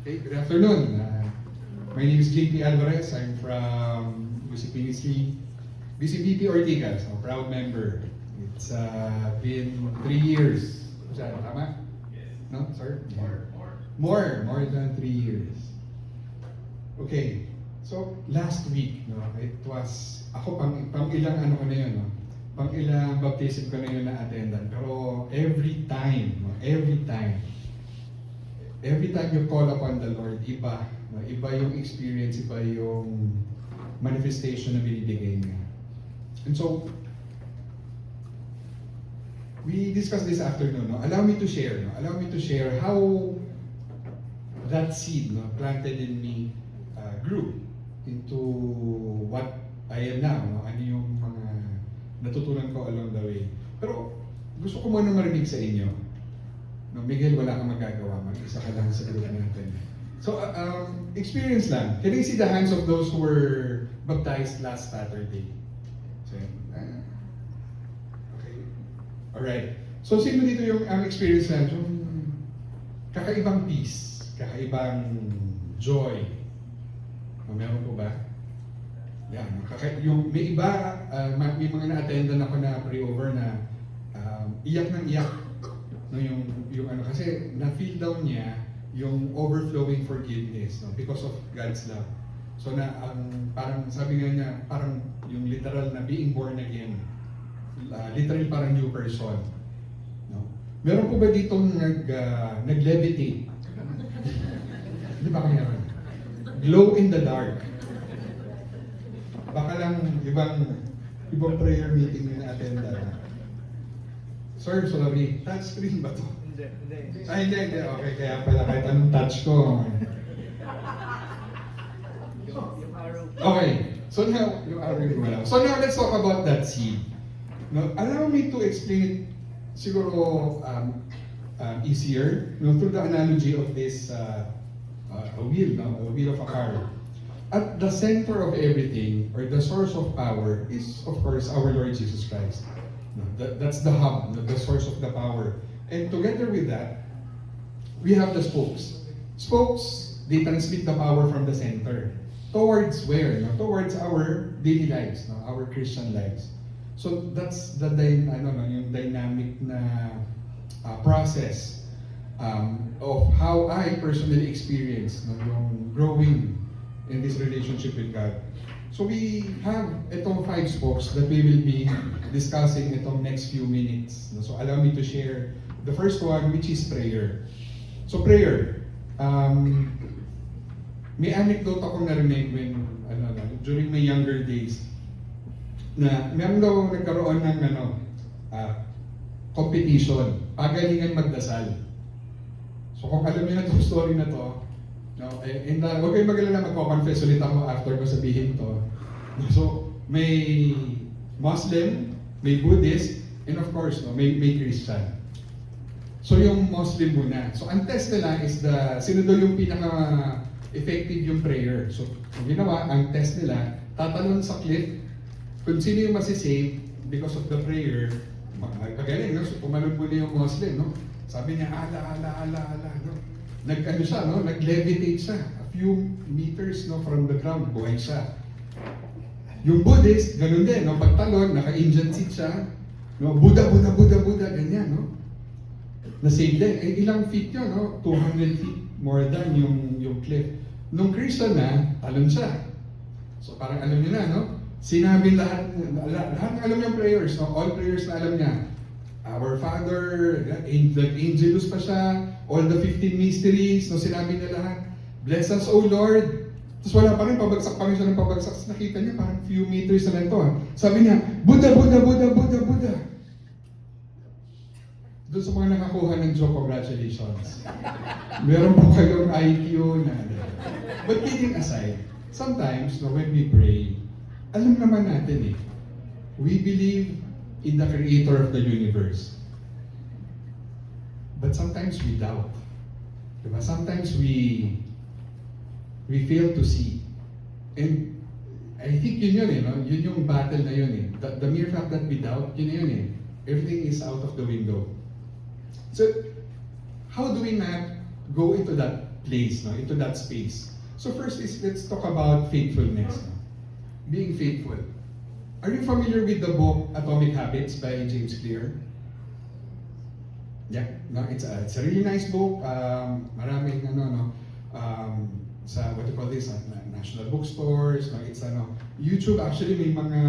Okay, good afternoon. My name is JP Alvarez. I'm from UCP BCPP Ortigas, a proud member. It's been 3 years. Is that tama? No, sir? More than 3 years. Okay, so last week, no, it was, ako pang ilang ano ko na yun, no? Pang ilang baptism ko na yun na attendan. Pero every time you call upon the Lord, iba. No? Iba yung experience, iba yung manifestation na binibigay niya. And so, we discussed this afternoon. No? Allow me to share how that seed, no, planted in me grew into what I am now. No? Ano yung mga natutunan ko along the way. Pero gusto ko muna marinig sa inyo. No, Miguel, wala kang magagawa. Mag-isa ka lang sa group natin. So, experience lang. Can I see the hands of those who were baptized last Saturday? So, okay. Alright. So, sino dito yung experience lang? Yung kakaibang peace, kakaibang joy. Meron po ba? Yan. Yung may iba, may mga na-attendan ako na pre-over na iyak ng iyak. No, yung ano, kasi na-feel down niya yung overflowing forgiveness, no, because of God's love. So parang sabi nga niya, parang yung literal na being born again. Literal parang new person. No? Meron po ba ditong nag-levitate? Hindi ba kaya? Glow in the dark. Baka lang ibang prayer meeting na attend na. Sir, sorry, touchscreen ba to? Hindi. Ay, hindi. Okay, kaya pala kahit anong touch ko. Yung arrow. Okay, so now, yung arrow yung wala. So now, let's talk about that seed. No, allow me to explain it siguro easier, no, through the analogy of this a wheel, no? A wheel of a car. At the center of everything, or the source of power, is of course our Lord Jesus Christ. No, that's the hub, the source of the power. And together with that, we have the spokes. Spokes, they transmit the power from the center. Towards where? No? Towards our daily lives, no? Our Christian lives. So that's the yung dynamic na process of how I personally experience, no, yung growing in this relationship with God. So we have itong 5 spokes that we will be discussing itong next few minutes. No? So allow me to share the first one, which is prayer. So prayer, may anecdote akong narinig when during my younger days na meron daw nagkaroon ng competition, pagalingan magdasal. So kung alam niyo na itong story na to, no, and huwag kayong mag-alala, magko-confess ulit ako after ko sabihin to. So may Muslim, may Buddhist, and of course, no, may Christian. So yung Muslim muna. So ang test nila is sino daw yung pinaka-effective yung prayer. So ang ginawa, ang test nila, tatalon sa cliff, kung sino yung masisave because of the prayer, magaling, no? So pumalun muna yung Muslim, no? Sabi niya, ala, no? Nag-levitate siya. A few meters, no, from the ground, buhay siya. Yung Buddhist, ganun din, no? Pagtalon, naka-Indian seat siya, no? Buddha, ganyan, no? Na-save din. Eh, ilang feet yun, no? 200 feet more than yung cliff. Nung Christian na, talon siya. So parang alam niyo na, no? Sinabi lahat na alam niya prayers, no? All prayers na alam niya. Our Father, Angelus pa siya, all the 15 mysteries, no? Sinabi niya lahat. Bless us, O Lord. Tapos wala pa rin, pabagsak pa rin siya ng pabagsak. Tapos nakita niya, parang few meters na lang ito. Sabi niya, Buddha. Doon sa mga nakakuha ng joke, congratulations. Meron po kayong IQ na. But kidding aside, sometimes, no, when we pray, alam naman natin we believe in the Creator of the universe. But sometimes we doubt. Diba? Sometimes we fail to see. And I think yun no? Yun yung battle na yun The mere fact that we doubt, yun Everything is out of the window. So, how do we not go into that place, no, into that space. So first is, let's talk about faithfulness. No? Being faithful. Are you familiar with the book Atomic Habits by James Clear? Yeah, no, it's a really nice book. Maraming sa what do you call this, national bookstores. No, it's YouTube actually may mga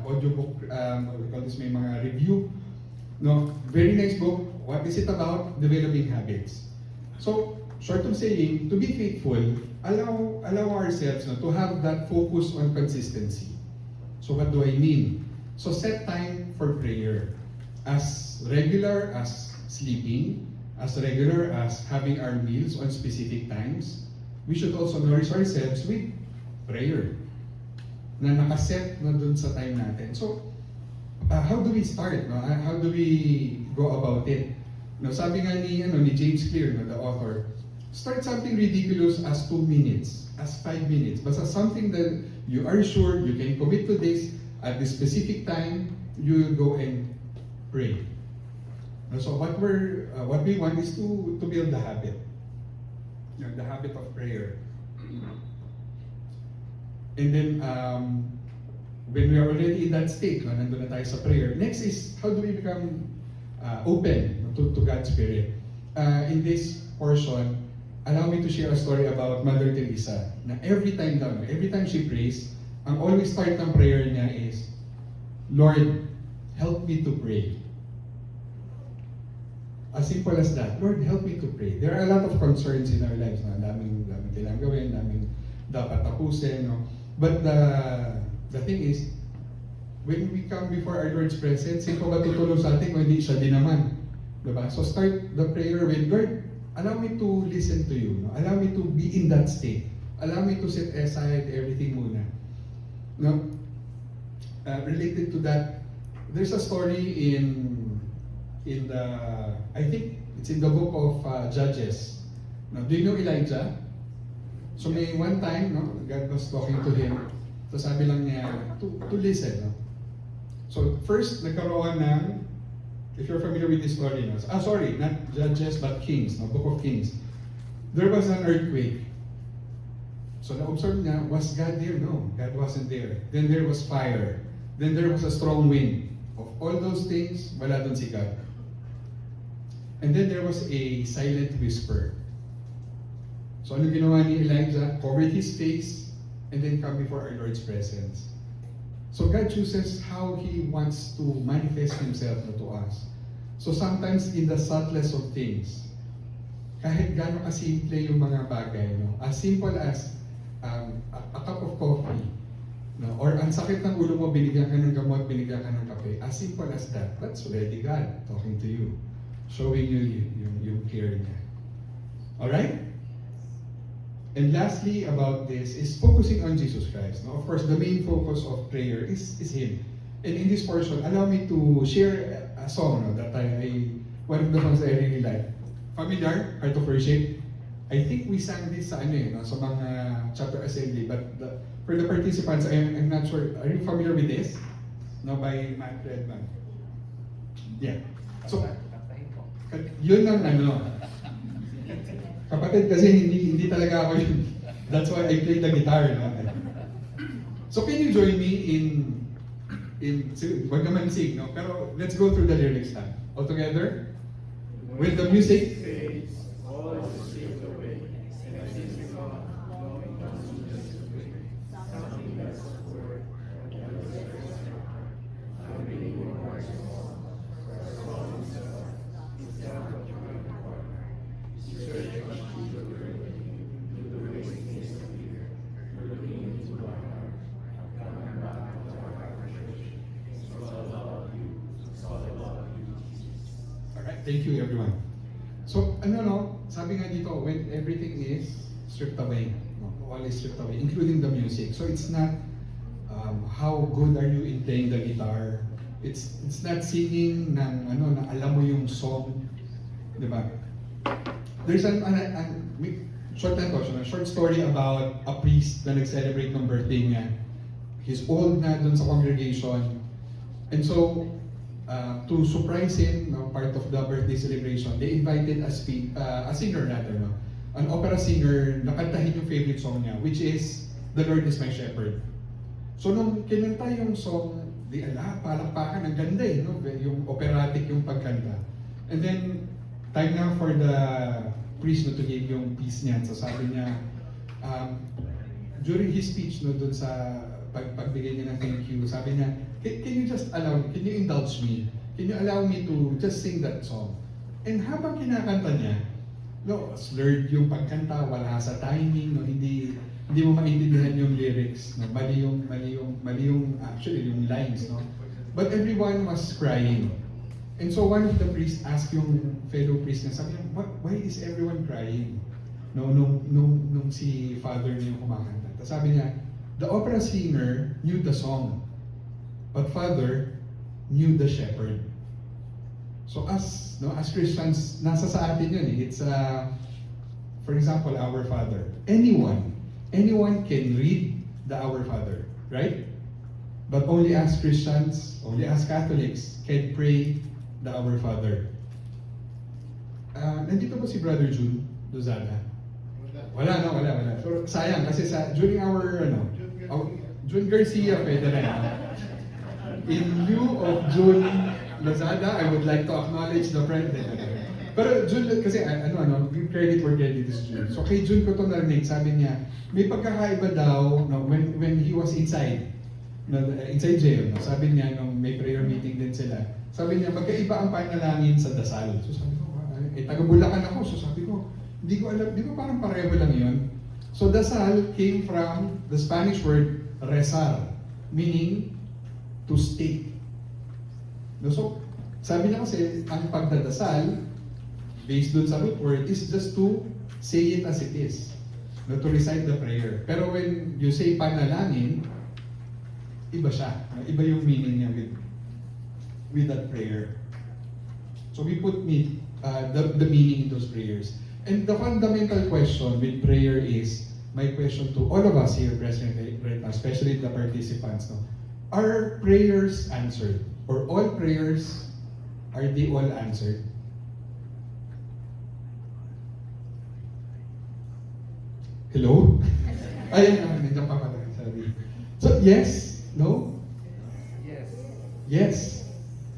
audiobook. What do you call this? May mga review. No, very nice book. What is it about? Developing habits. So, short of saying, to be faithful, allow ourselves to have that focus on consistency. So what do I mean? So set time for prayer. As regular as sleeping, as regular as having our meals on specific times, we should also nourish ourselves with prayer. Na nakaset na dun sa time natin. So, how do we start? No? How do we go about it? No, sabi nga ni James Clear, no, the author, start something ridiculous as 2 minutes, as 5 minutes. Basta something that you are sure you can commit to this at this specific time, you will go and pray. So what we want is to build the habit. The habit of prayer. And then when we are already in that state, nandun na tayo sa prayer, next is how do we become open to God's Spirit. In this portion, allow me to share a story about Mother Teresa. Na every time she prays, ang always start ng prayer niya is, Lord, help me to pray. As simple as that. Lord, help me to pray. There are a lot of concerns in our lives. No? Daming kailangan gawin, daming dapat tapusin. No? But the thing is, when we come before our Lord's presence, sino ba tutulong sa atin kung hindi siya din naman? Diba? So start the prayer with, Lord, allow me to listen to you. No? Allow me to be in that state. Allow me to set aside everything muna. No? Related to that, there's a story in the, I think it's in the book of Judges. No? Do you know Elijah? So may one time, no, God was talking to him. So sabi lang niya, to listen. No? So first, nagkaroon ng, if you're familiar with this story, no? Sorry, not Judges but Kings, no? Book of Kings. There was an earthquake. So na-observe niya, was God there? No, God wasn't there. Then there was fire. Then there was a strong wind. Of all those things, wala dun si God. And then there was a silent whisper. So ano ginawa ni Elijah? Covered his face and then come before our Lord's presence. So God chooses how He wants to manifest Himself to us. So sometimes in the subtlest of things, kahit gano'n kasimple yung mga bagay, no? As simple as a cup of coffee, no? Or ang sakit ng ulo mo, binigyan ka ng gamot, binigyan ka ng kape. As simple as that, that's already God talking to you, showing you yung care niya. Alright? And lastly about this is focusing on Jesus Christ. No? Of course, the main focus of prayer is Him. And in this portion, allow me to share a song that one of the songs I really like. Familiar? Heart of Worship? I think we sang this sa sa mga chapter assembly, but for the participants, I'm not sure. Are you familiar with this? No, by Matt Redman. Yeah. So, yun ang kapatid kasi hindi talaga ako yun. That's why I play the guitar. No? So can you join me in wag naman sing, no? Pero let's go through the lyrics now. All together? With the music? Thank you, everyone. So, sabi nga dito, when everything is stripped away, all is stripped away, including the music. So it's not how good are you in playing the guitar. It's not singing na alam mo yung song, di ba? There's short story about a priest na nag-celebrate ng birthday niya. He's old na dun sa congregation. And so, to surprise him, part of the birthday celebration, they invited a singer rather, an opera singer na kantahin yung favorite song niya, which is The Lord is My Shepherd. So nung kinanta yung song, di ala, palakpakan, ang ganda eh, no? Yung operatic yung pagkanta. And then, time na for the priest no, to give yung piece niya. So sabi niya, during his speech no, dun sa pagbigay niya ng thank you, sabi niya, can you just allow, can you indulge me? Can you allow me to just sing that song? And habang kinakanta niya, no, slurred yung pagkanta, wala sa timing, no, hindi mo maintindihan yung lyrics, no, mali yung actually yung lines, no. But everyone was crying. And so one of the priests asked yung fellow priest na sabi niya, why is everyone crying? No, nung si father niya yung kumakanta. Tapos sabi niya, the opera singer knew the song, but father knew the shepherd. So as Christians, nasa sa atin yun eh. It's for example, Our Father. Anyone can read the Our Father, right? But only as Christians, only as Catholics can pray the Our Father. Nandito ba si Brother June Lozada? Wala. So, sayang kasi during our June Garcia pwede rin. In lieu of June Lozada, I would like to acknowledge the friend. Pero June, kasi credit where credit is due. So kay June ko to narinig, sabi niya, may pagkakaiba daw, no, when he was inside jail, no, sabi niya, nung may prayer meeting din sila, sabi niya, magkaiba ang panalangin sa dasal. So sabi ko, taga Bulacan ako, so sabi ko, hindi ko alam, di ba parang pareho lang yun? So dasal came from the Spanish word rezar, meaning to state. No, so, sabi niya kasi, ang pagdadasal, based dun sa root word, is just to say it as it is. No, to recite the prayer. Pero when you say panalangin, iba siya. Iba yung meaning niya with that prayer. So we put the meaning in those prayers. And the fundamental question with prayer is, my question to all of us here present right now, especially the participants, no? Are prayers answered? Or all prayers, are they all answered? Hello? Ayan, nandiyan pa pala. Sorry. So, yes? No? Yes. Yes.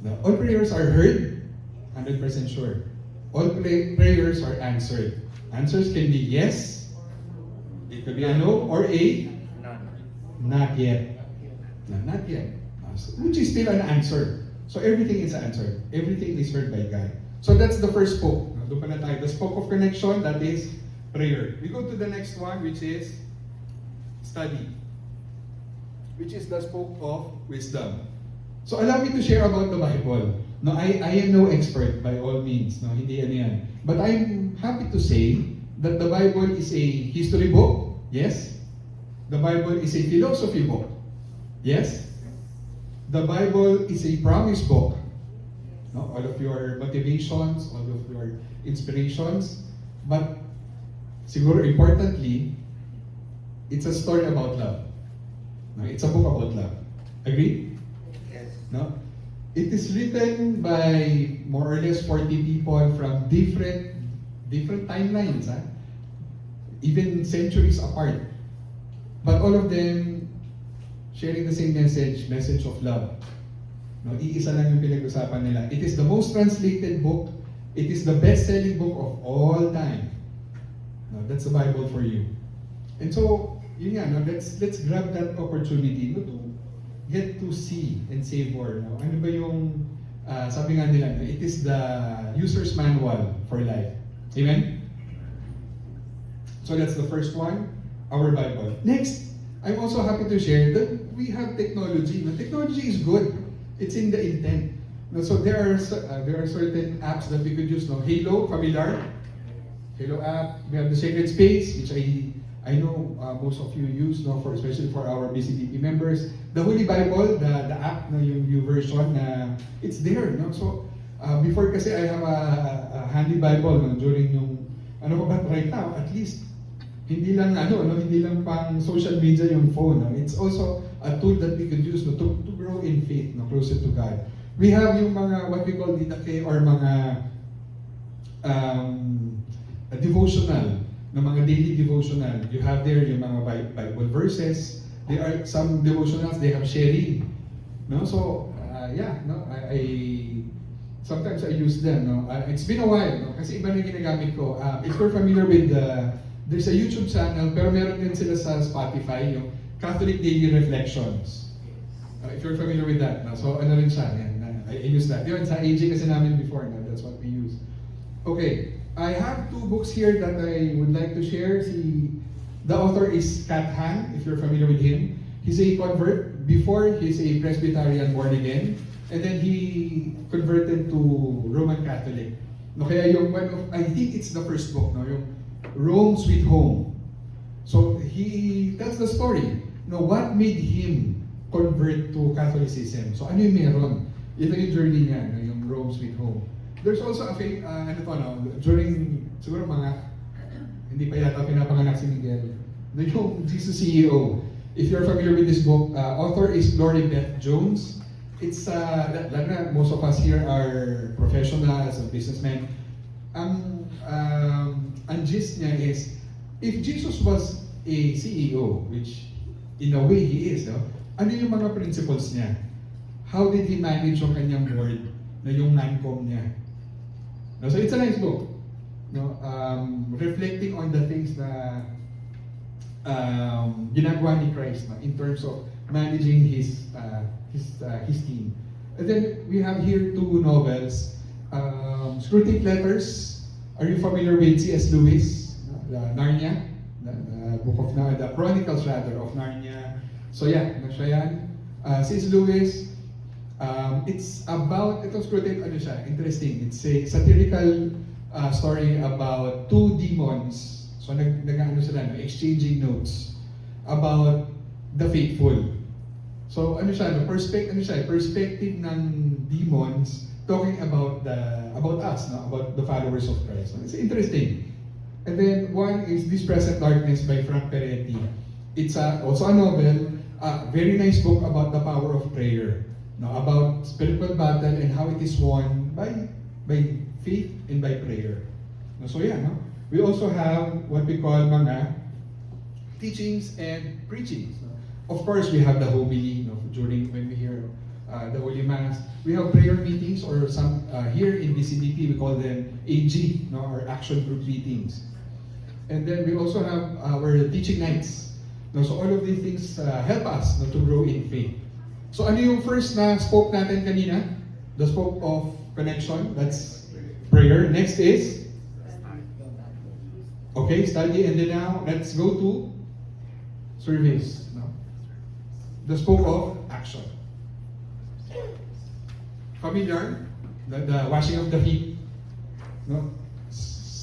No. All prayers are heard? 100% sure. All prayers are answered. Answers can be yes, it could be a no, or a None. not yet. No, not yet. Which is still an answer. So everything is answered. Everything is heard by God. So that's the first spoke. Doon pa na tayo. The spoke of connection, that is prayer. We go to the next one, which is study. Which is the spoke of wisdom. So allow me to share about the Bible. No, I am no expert by all means. No, hindi ano yan. But I'm happy to say that the Bible is a history book. Yes. The Bible is a philosophy book. Yes. The Bible is a promise book. No, all of your motivations, all of your inspirations. But siguro importantly, it's a story about love. No, it's a book about love. Agree? Yes. No? It is written by more or less 40 people from different timelines, even centuries apart. But all of them sharing the same message of love. No, iisa lang yung pinag-usapan nila. It is the most translated book. It is the best-selling book of all time. No, that's the Bible for you. And so, yun nga, no, let's grab that opportunity to get to see and savor. No? Ano ba yung, sabi nga nila, it is the user's manual for life. Amen? So that's the first one, our Bible. Next, I'm also happy to share that we have technology. No, technology is good. It's in the intent. No, so there are certain apps that we could use. No, Halo, familiar? Halo app. We have the Sacred Space, which I know most of you use, no, especially for our BCTP members. The Holy Bible, the app, no, yung version, it's there. No? So before kasi I have a handy Bible, no, during yung but right now, at least hindi lang hindi lang pang social media yung phone. No? It's also a tool that we could use, no, to grow in faith, no, closer to God. We have yung mga what we call didake or mga devotional, no, ng mga daily devotional. You have there yung mga Bible verses. There are some devotionals, they have sharing. No? So, yeah, no? I sometimes I use them. No? It's been a while, no? Kasi iba na yung ginagamit ko. If you're familiar with there's a YouTube channel, pero meron din sila sa Spotify, yung Catholic Daily Reflections. If you're familiar with that. No? So, ano rin siya. Yan, I use that. Yun, sa AG kasi namin before, no? That's what we use. Okay, I have two books here that I would like to share. The author is Kat Han, if you're familiar with him. He's a convert. Before, he's a Presbyterian born again. And then he converted to Roman Catholic. No, kaya yung one of, I think it's the first book, no, yung Rome Sweet Home. So he tells the story. No, what made him convert to Catholicism? So ano yung meron? Ito yung journey niya, no, yung Rome Sweet Home. There's also a ano to, no, during siguro mga hindi pa yata pinapanganak si Miguel. No, yung Jesus CEO. If you're familiar with this book, author is Lori Beth Jones. It's most of us here are professionals and businessmen. Ang gist niya is, if Jesus was a CEO, which in a way he is, no? Ano yung mga principles niya? How did he manage yung kanyang board na yung Mancom niya? No, so it's a nice book. No, reflecting on the things na ginagawa ni Christ, no, in terms of managing his team. And then we have here two novels. Screwtape Letters. Are you familiar with C.S. Lewis? Narnia? The book of Narnia, the Chronicles rather of Narnia. So yeah, siya yan. C.S. Lewis. It's about, itong Screwtape, ano siya, interesting. It's a satirical story about two demons. So nag-ano sila, no, exchanging notes about the faithful. So ano siya, no, perspective ng demons talking about us, no, about the followers of Christ. So, it's interesting. And then one is This Present Darkness by Frank Peretti. It's also a novel, very nice book about the power of prayer, no, about spiritual battle and how it is won by faith and by prayer. No, so yeah, no? We also have what we call mga teachings and preachings. No? Of course, we have the homily, no, during when we hear the Holy Mass. We have prayer meetings, or some here in BCDP we call them AG, no, or action group meetings. And then we also have our teaching nights. No, so all of these things help us, no, to grow in faith. So ano yung first na spoke natin kanina? The spoke of connection, that's prayer. Next is okay, study, and then now let's go to service. No? The spoke of action. Familiar? The washing of the feet. No?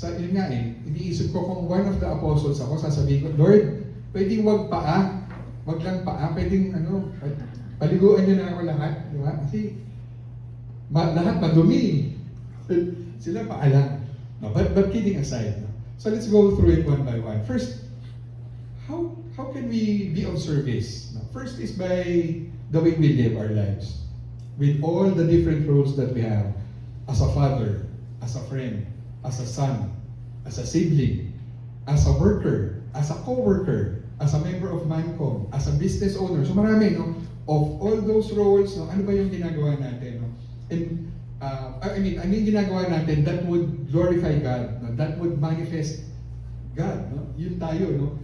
Yun nga iniisip ko kung one of the apostles ako, sasabihin ko, Lord, pwedeng wag paa, wag lang paa, pwedeng paliguan niyo na ako lahat, di ba? Kasi lahat madumi. Sila paa lang. No, but kidding aside, no? So let's go through it one by one. First, how can we be of service? No? First is by the way we live our lives. With all the different roles that we have. As a father, as a friend, as a son, as a sibling, as a worker, as a co-worker, as a member of Mancom, as a business owner. So marami, no? Of all those roles, no? Ano ba yung ginagawa natin? No? And ano yung ginagawa natin that would glorify God, no? That would manifest God, no? Yun tayo, no?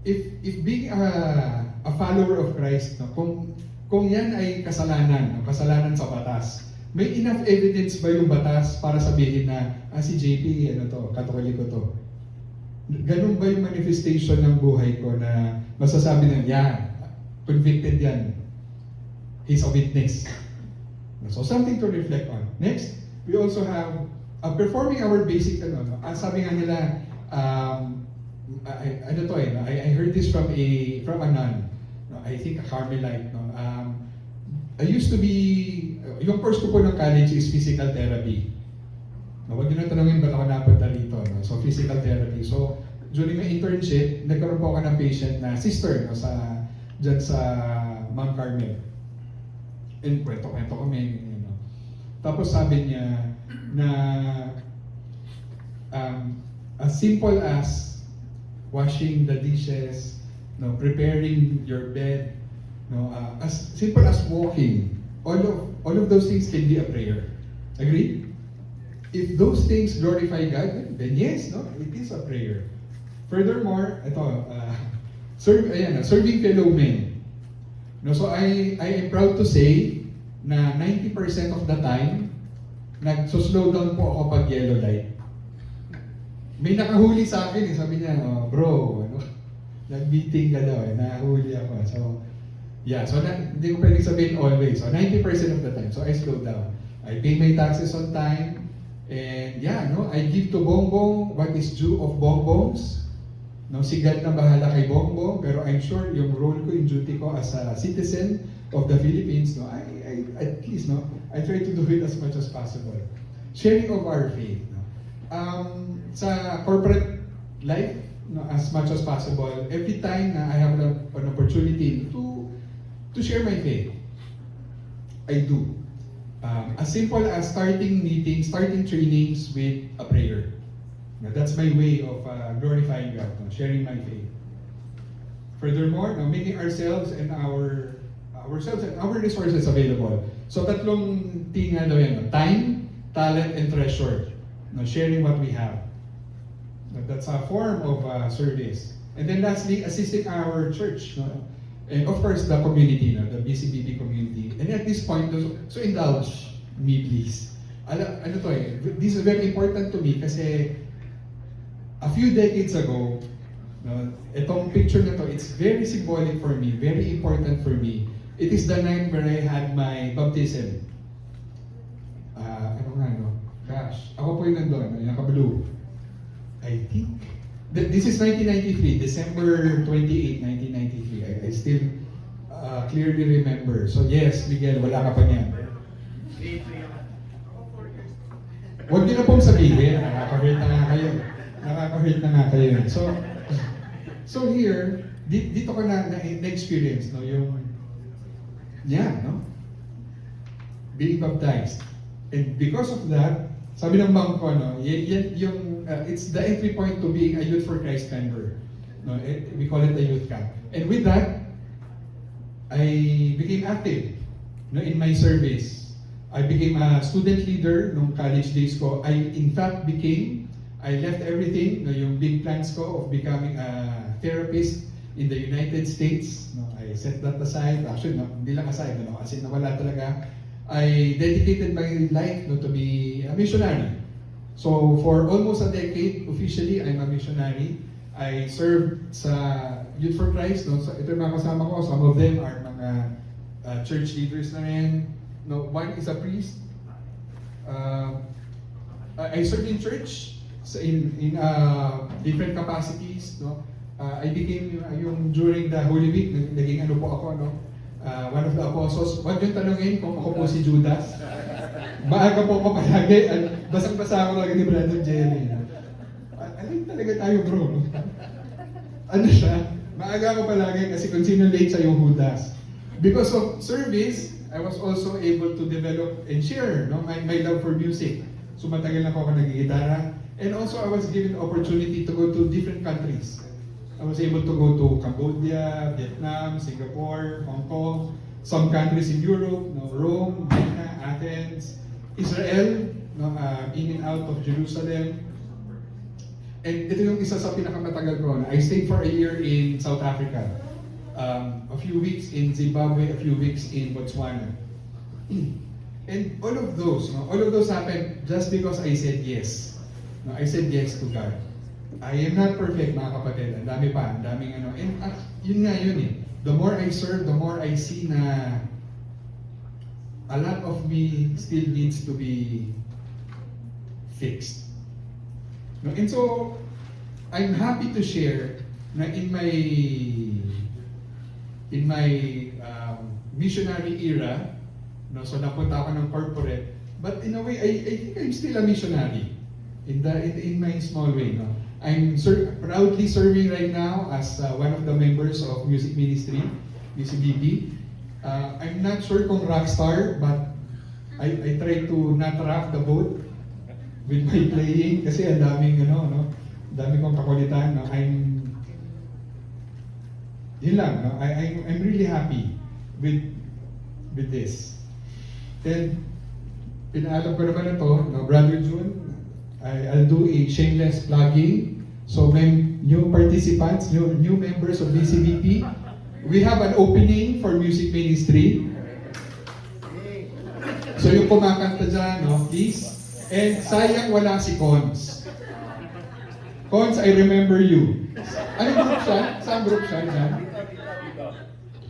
If being a follower of Christ, no? Kung yan ay kasalanan, no? Kasalanan sa batas, may enough evidence ba yung batas para sabihin na si JP, Katoliko to? Ganun ba yung manifestation ng buhay ko na masasabi na, yeah, convicted yan. He's a witness. So something to reflect on. Next, we also have performing our basic, sabi nga nila, I heard this from a nun, no, I think a Carmelite. No, I used to be, yung course ko po ng college is physical therapy. No, huwag nyo na tanongin ba't ako napunta rito. No? So physical therapy. So during my internship, nagkaroon po ako ng patient na sister, no, dyan sa Mount Carmel. And kwento-kwento kami. Tapos sabi niya na as simple as washing the dishes, no, preparing your bed, no, as simple as walking. All of those things can be a prayer. Agree? If those things glorify God, then yes, no, it is a prayer. Furthermore, serving fellow men. No, so I am proud to say na 90% of the time, nagso-slow down po ako pag yellow light. May nakahuli sa akin sabi niya, oh, bro, nag-meeting ka daw nahuli ako. So, yeah, so hindi ko pwedeng sabihin always. So, 90% of the time, so I slow down. I pay my taxes on time, and yeah, no, I give to Bongbong what is due of Bongbongs. No, si God na bahala kay Bongbong, pero I'm sure yung role ko, yung duty ko as a citizen of the Philippines, no, I at least, no, I try to do it as much as possible. Sharing of our faith, no. Sa corporate life, no, as much as possible, every time na I have an opportunity to share my faith, I do. As simple as starting meetings, starting trainings with a prayer. Now, that's my way of glorifying God, no, sharing my faith. Furthermore, no, making ourselves and our resources available. So tatlong tinga daw yan, no? Time, talent, and treasure. No, sharing what we have. No, that's a form of service. And then lastly, assisting our church. No? And of course, the community, no? The BCBP community. And at this point, so indulge me please. This is very important to me kasi a few decades ago, no, itong picture na to, it's very symbolic for me, very important for me. It is the night where I had my baptism. Gosh, ako po yung nandun, naka-blue. I think, this is 1993, December 28, 1993. I still clearly remember. So yes, Miguel, wala ka pa niyan. Huwag niyo na pong sabihin, nakaka-hurt na nga kayo. Nakaka-hurt na nga kayo. So here, dito ko na-experience, no, yung, no? Being baptized. And because of that, sabi ng bangko, no, it's the entry point to being a Youth for Christ member. No, we call it a youth camp. And with that, I became active, no, in my service. I became a student leader nung college days ko. I left everything, no, yung big plans ko of becoming a therapist in the United States. No, I set that aside. Actually, no, hindi lang aside, no, kasi nawala talaga. I dedicated my life, no, to be a missionary. So for almost a decade, officially, I'm a missionary. I served sa Youth for Christ. No? So ito yung mga kasama ko. Some of them are mga church leaders na rin. No, one is a priest. I served in church in different capacities. No? I became yung during the Holy Week, naging ano po ako, no? One of the apostles. Huwag yung tanongin kung ako po si Judas. Maaga po ako palagi. Basang-basa ako lagi ni Brother Jerry. Alin talaga tayo, bro? Ano siya? Maaga ako palagi kasi kung sino late sa yung Judas. Because of service, I was also able to develop and share, no, my love for music. So matagal na ako nagigitara. And also I was given the opportunity to go to different countries. I was able to go to Cambodia, Vietnam, Singapore, Hong Kong, some countries in Europe, no, Rome, Vienna, Athens, Israel, no, in and out of Jerusalem. And ito yung isa sa pinakamatagal ko. I stayed for a year in South Africa, a few weeks in Zimbabwe, a few weeks in Botswana. And all of those happened just because I said yes. No, I said yes to God. I am not perfect, mga kapatid. Ang dami pa, ang daming ano. And yun nga yun eh. The more I serve, the more I see na a lot of me still needs to be fixed. No? And so, I'm happy to share na in my missionary era, no, so napunta ako ng corporate, but in a way, I think I'm still a missionary in my small way. No? I'm proudly serving right now as one of the members of music ministry, BCBP. I'm not sure kung rockstar, but I try to not rock the boat with my playing kasi ang daming kong kakulitan. No? I'm Yun lang, no? I'm really happy with this. And pinaalam ko naman na to, no, Brother June, I'll do a shameless plugging. So may new participants, new members of BCBP, we have an opening for music ministry. So yung kumakanta dyan, no, please. And sayang wala si Cons. Cons, I remember you. Ano group siya? Saan group siya dyan?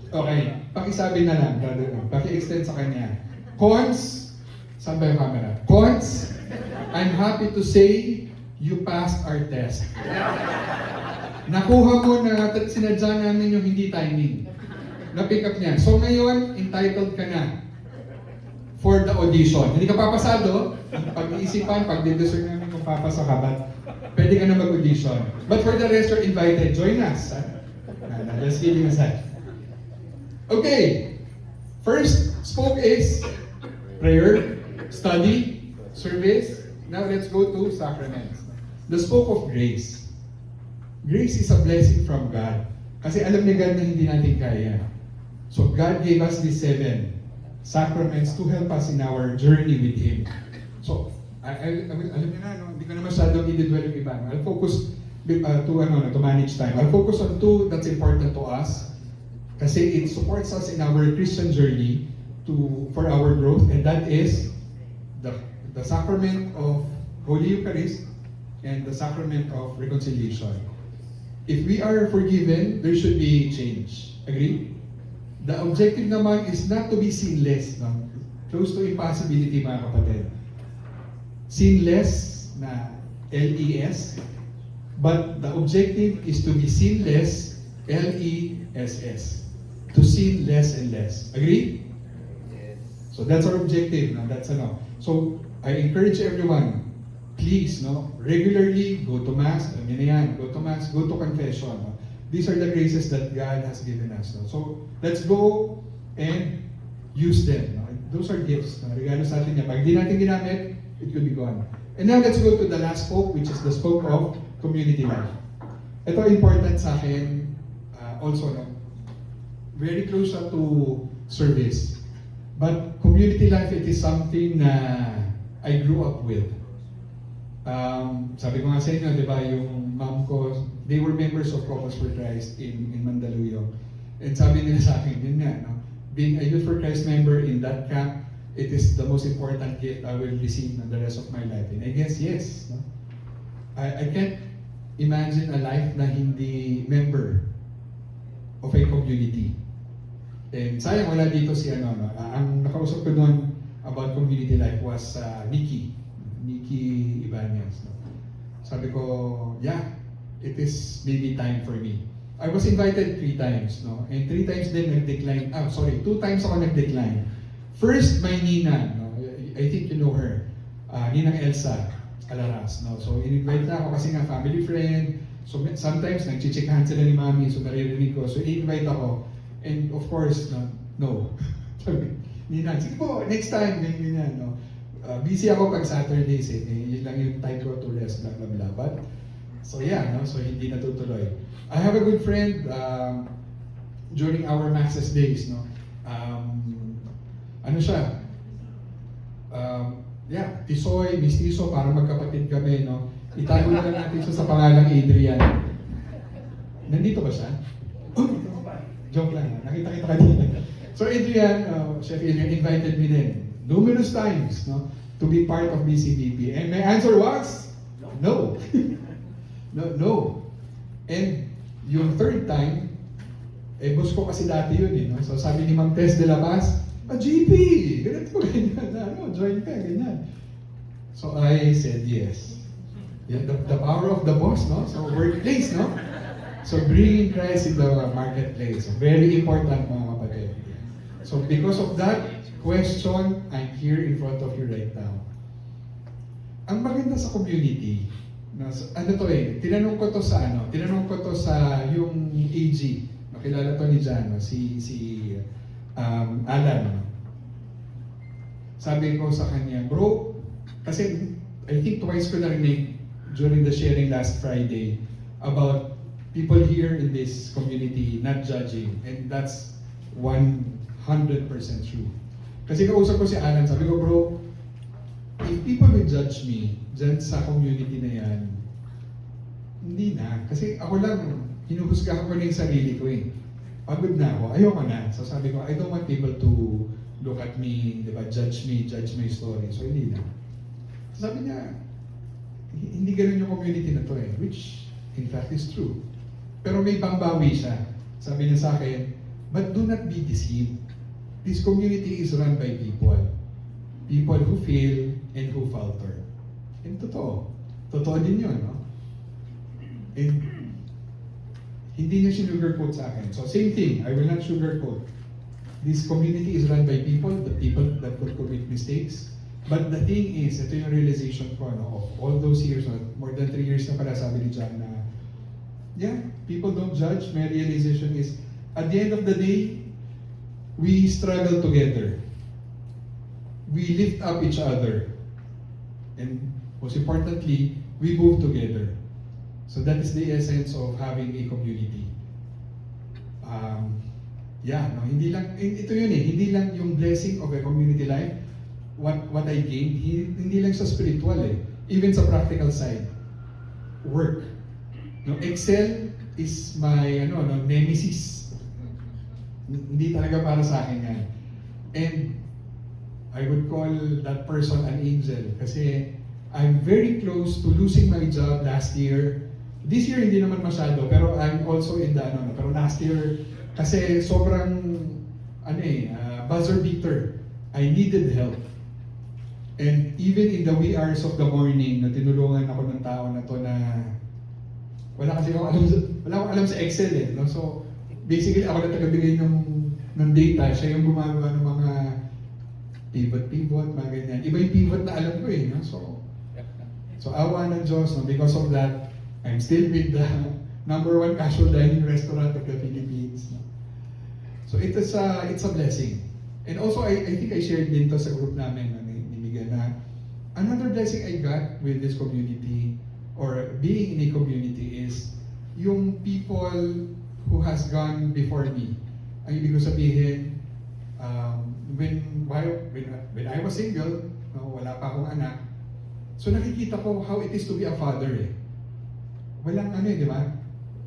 Okay, pakisabi na lang, brother. Paki-extend sa kanya. Cons, saan ba yung camera? Cons, I'm happy to say you passed our test. Nakuha mo na sinadya namin yung hindi timing. Na-pick up niya. So ngayon, entitled ka na for the audition. Hindi ka papasado, pag-iisipan, pag-discern namin kung papasa ka, but pwede ka na mag-audition. But for the rest, you're invited. Join us. Just kidding aside. Okay. First spoke is prayer, study, service. Now let's go to sacraments. The spoke of grace. Grace is a blessing from God. Kasi alam ni God na hindi natin kaya. So God gave us these 7 sacraments to help us in our journey with Him. So, alam niyo na, no? Hindi ko na masyadong i-dwell yung iba. I'll focus to manage time. I'll focus on 2 that's important to us kasi it supports us in our Christian journey for our growth, and that is the sacrament of Holy Eucharist and the sacrament of reconciliation. If we are forgiven, there should be change. Agree? The objective naman is not to be sinless. No? Close to impossibility, mga kapatid. Sinless na L-E-S, but the objective is to be sinless, L-E-S-S. To sin less and less. Agree? Yes. So that's our objective. No? That's So I encourage everyone, please, no, regularly go to Mass. Alam niyo na yan. Go to Mass, go to confession. No? These are the graces that God has given us. No? So let's go and use them. No? Those are gifts. No? Regalo sa atin yan. Pag di natin ginamit, it could be gone. And now let's go to the last spoke, which is the spoke of community life. Ito important sa akin also. No? Very close to service. But community life, it is something na I grew up with. Sabi ko nga sa inyo, di ba, yung mom ko, they were members of Couples for Christ in Mandaluyong. And sabi nila sa akin, yun nga, no? Being a Youth for Christ member in that camp, it is the most important gift I will receive in the rest of my life. And I guess, yes. No? I can't imagine a life na hindi member of a community. And sayang wala dito si no? Ang nakausap ko doon about community life was Nikki Ibanez. No? Sabi ko, yeah, it is maybe time for me. I was invited 3 times, no? And 3 times din nag-decline. 2 times ako nag-decline. First, my Nina, no? I think you know her. Ninang Elsa Alaras, no? So, in-invite na ako kasi nga family friend. So, sometimes nag-chichikahan sila ni Mami, so naririnig ko. So, in-invite ako. And of course, no. Nina, sige po, next time, ganyan, no? Busy ako pag Saturdays, yun lang yung time ko to rest, blah, blah, blah. But, so yeah, no? So hindi natutuloy. I have a good friend during our Masses days, no? Ano siya? Yeah, Tisoy, Miss Tiso, para magkapatid kami, no? Itago na lang natin siya sa pangalang Adrian. Nandito ba siya? Oh, joke lang, nakita-kita kanina. So Adrian, Chef Adrian invited me din numerous times, no, to be part of BCBP. And my answer was, no. No. And yung 3rd time, boss ko kasi dati yun, no? So sabi ni Ma'am Tess de la Paz, GP, ganito, ganyan, join ka, ganyan. So I said yes. Yeah, the power of the boss, no? So workplace, no? So bringing Christ in the marketplace, very important, mga kapatid. So because of that question, I'm here in front of you right now. Ang maganda sa community, tinanong ko to sa yung AG, nakilala to ni Jan, si Alan. No? Sabi ko sa kanya, bro, kasi I think twice ko narinig during the sharing last Friday about people here in this community not judging, and that's 100% true. Kasi kausap ko si Alan, sabi ko, bro, if people will judge me dyan sa community na yan, hindi na. Kasi ako lang, hinuhusgahan ko na yung sarili ko eh. Pagod na ako, ayoko na. So sabi ko, I don't want people to look at me, di ba, judge my story. So hindi na. So sabi niya, hindi ganun yung community na to eh, which in fact is true. Pero may pambawi siya. Sabi niya sa akin, but do not be deceived. This community is run by people. People who fail and who falter. And totoo. Totoo din yun, no? And hindi niya sinugarcoat sa akin. So same thing, I will not sugarcoat. This community is run by people, the people that will commit mistakes. But the thing is, ito yung realization ko, no, of all those years, no, more than 3 years na pala sabi ni John na, yeah, people don't judge. My realization is, at the end of the day, we struggle together. We lift up each other. And most importantly, we move together. So that is the essence of having a community. Hindi lang, ito yun eh, hindi lang yung blessing of a community life, what I gained, hindi lang sa spiritual eh, even sa practical side. Work. No, Excel is my nemesis. Hindi talaga para sa akin yan. And I would call that person an angel kasi I'm very close to losing my job last year. This year hindi naman masyado, pero I'm also in the pero last year kasi sobrang buzzer beater. I needed help. And even in the wee hours of the morning, na tinulungan ako ng tao na to na wala akong alam sa Excel eh. No? So, basically ako na tagabigay ng data, siya yung gumagawa ng mga pivot, mga ganyan. Iba yung pivot na alam ko eh. No? So awa ng Diyos, no? Because of that, I'm still with the #1 casual dining restaurant of the Philippines. No? So it's a blessing. And also, I think I shared din to sa group namin ni Miguel na another blessing I got with this community or being in a community is yung people who has gone before me. Ang ibig ko sabihin, when I was single, no, wala pa akong anak, so nakikita ko how it is to be a father eh. Walang di ba?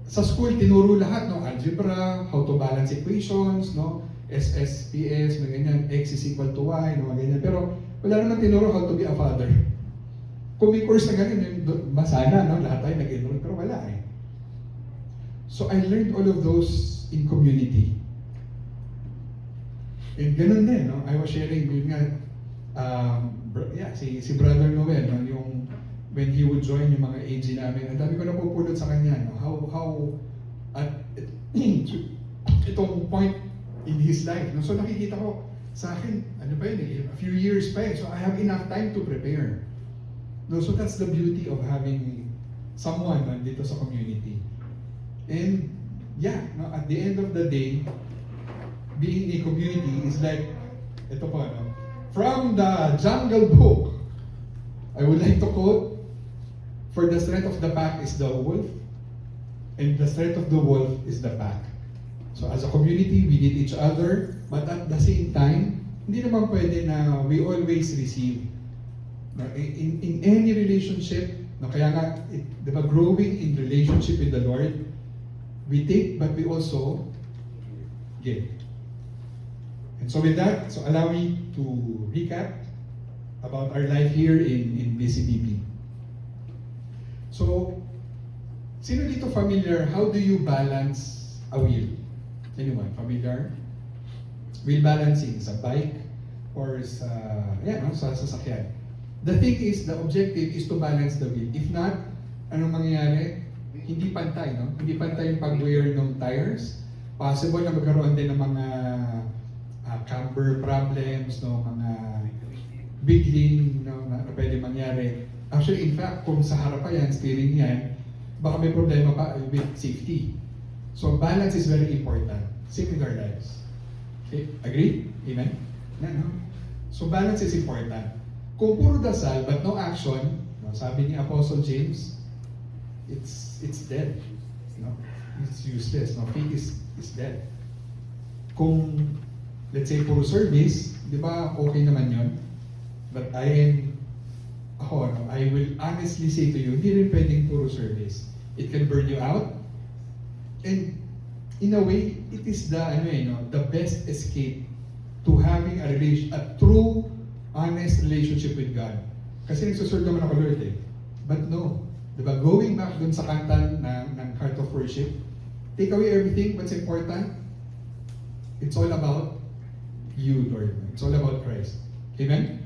Sa school, tinuro lahat, no? Algebra, how to balance equations, no? SSPS, mga ganyan, X is equal to Y, no? Mga ganyan. Pero wala naman tinuro how to be a father. Kung may course na ganyan, masana, no? Lahat tayo nag-enroll, pero wala eh. So I learned all of those in community. And ganun din, no? I was sharing, yun nga, si Brother Noel, no? Yung when he would join yung mga AG namin, ang dami ko napupulot sa kanya, no? How at itong point in his life, no? So nakikita ko, sa akin, a few years pa eh, so I have enough time to prepare. No, so that's the beauty of having someone dito sa community. And no, at the end of the day, being a community is like, ito po, no? From the Jungle Book, I would like to quote, for the strength of the pack is the wolf, and the strength of the wolf is the pack. So as a community, we need each other, but at the same time, hindi naman pwede na we always receive. In any relationship, kaya nga, diba, growing in relationship with the Lord, we take, but we also give. And so with that, so allow me to recap about our life here in BCBB. So, sino dito familiar, how do you balance a wheel? Anyone familiar? Wheel balancing sa bike or sa sasakyan. The thing is, the objective is to balance the wheel. If not, anong mangyayari? Hindi pantay, no? Hindi pantay yung pag-wear ng tires. Possible na magkaroon din ng mga camber problems, no? Mga wiggling, no? Na pwede mangyari. Actually, in fact, kung sa harap pa yan, steering yan, baka may problema pa with safety. So, balance is very important. Same with our lives. Okay? Agree? Amen? No? So, balance is important. Kung puro dasal but no action, no, sabi ni Apostle James, it's dead. No? it's useless. No? Faith is dead. Kung, let's say, puro service, di ba, okay naman yon. But I will honestly say to you, hindi rin pwedeng puro service. It can burn you out. And in a way, it is the best escape to having a true, honest relationship with God. Kasi nagsuserve naman ako, Lord eh. But no, diba, going back dun sa kanta ng Heart of Worship, take away everything, what's important? It's all about you, Lord. It's all about Christ. Amen?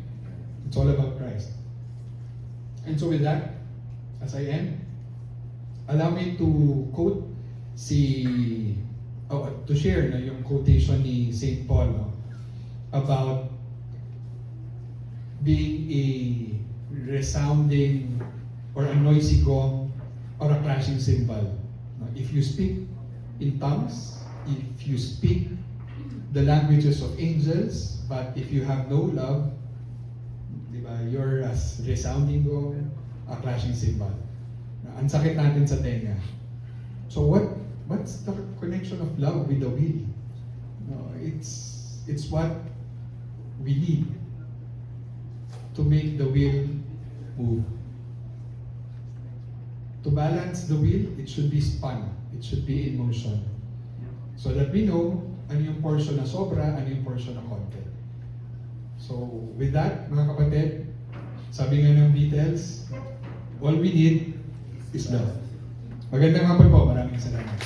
It's all about Christ. And so with that, as I end, allow me to quote to share yung quotation ni St. Paul about being a resounding or a noisy gong or a clashing cymbal. If you speak in tongues, if you speak the languages of angels, but if you have no love, diba, you're a resounding gong, a clashing cymbal. Ang sakit natin sa tenga. So what's the connection of love with the will? No, it's what we need to make the will move. To balance the wheel, it should be spun. It should be in motion. So that we know ano yung portion na sobra, ano yung portion na konti. So with that, mga kapatid, sabi nga ng Beatles, all we need is love. Magandang hapon po. Maraming salamat.